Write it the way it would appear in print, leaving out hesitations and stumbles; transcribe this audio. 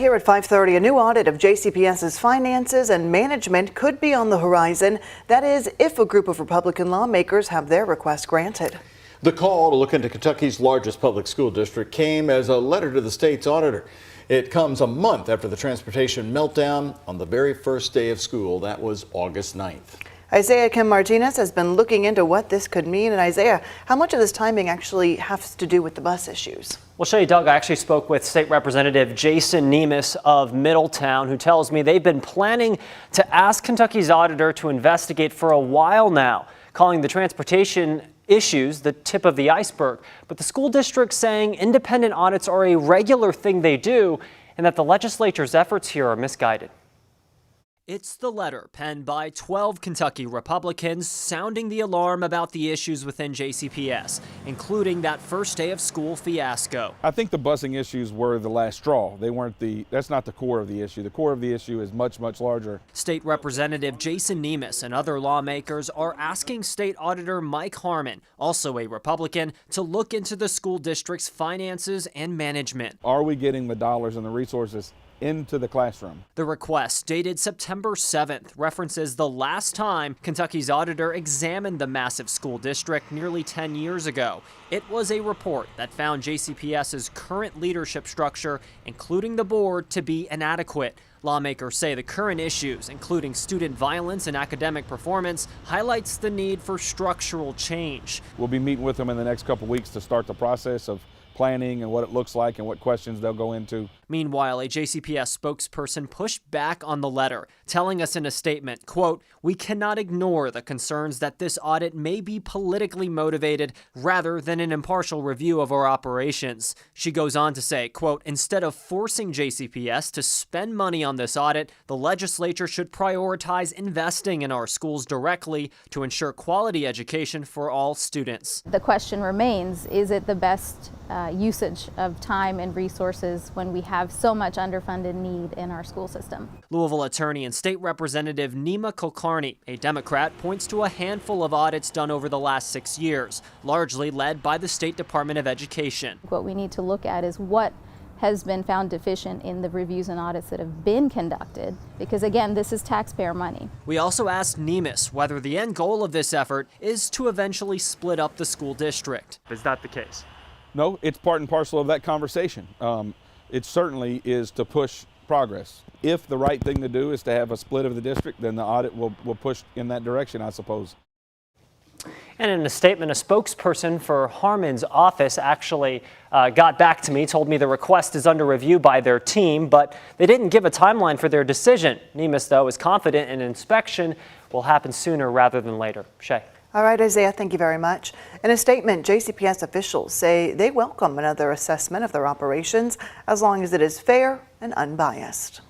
Here at 5:30, a new audit of JCPS's finances and management could be on the horizon. That is, if a group of Republican lawmakers have their request granted. The call to look into Kentucky's largest public school district came as a letter to the state's auditor. It comes a month after the transportation meltdown on the very first day of school. That was August 9th. Isaiah Kim Martinez has been looking into what this could mean. And Isaiah, how much of this timing actually has to do with the bus issues? Well, Shay, Doug, I actually spoke with State Representative Jason Nemes of Middletown, who tells me they've been planning to ask Kentucky's auditor to investigate for a while now, calling the transportation issues the tip of the iceberg. But the school district saying independent audits are a regular thing they do and that the legislature's efforts here are misguided. It's the letter penned by 12 Kentucky Republicans sounding the alarm about the issues within JCPS, including that first day of school fiasco. I think the busing issues were the last straw. That's not the core of the issue. The core of the issue is much, much larger. State Representative Jason Nemes and other lawmakers are asking State Auditor Mike Harmon, also a Republican, to look into the school district's finances and management. Are we getting the dollars and the resources into the classroom? The request, dated September 7th, references the last time Kentucky's auditor examined the massive school district nearly 10 years ago. It was a report that found JCPS's current leadership structure, including the board, to be inadequate. Lawmakers say the current issues, including student violence and academic performance, highlights the need for structural change. We'll be meeting with them in the next couple weeks to start the process of planning and what it looks like and what questions they'll go into. Meanwhile, a JCPS spokesperson pushed back on the letter, telling us in a statement, quote, "We cannot ignore the concerns that this audit may be politically motivated rather than an impartial review of our operations." She goes on to say, quote, "Instead of forcing JCPS to spend money on this audit, the legislature should prioritize investing in our schools directly to ensure quality education for all students." The question remains, is it the best usage of time and resources when we have so much underfunded need in our school system? Louisville attorney and state representative Nima Kulkarni, a Democrat, points to a handful of audits done over the last 6 years, largely led by the State Department of Education. What we need to look at is what has been found deficient in the reviews and audits that have been conducted, because again, this is taxpayer money. We also asked Nemes whether the end goal of this effort is to eventually split up the school district. Is that the case? No, it's part and parcel of that conversation. It certainly is to push progress. If the right thing to do is to have a split of the district, then the audit will push in that direction, I suppose. And in a statement, a spokesperson for Harmon's office actually got back to me, told me the request is under review by their team, but they didn't give a timeline for their decision. Nemes, though, is confident an inspection will happen sooner rather than later. Shay. All right, Isaiah, thank you very much. In a statement, JCPS officials say they welcome another assessment of their operations as long as it is fair and unbiased.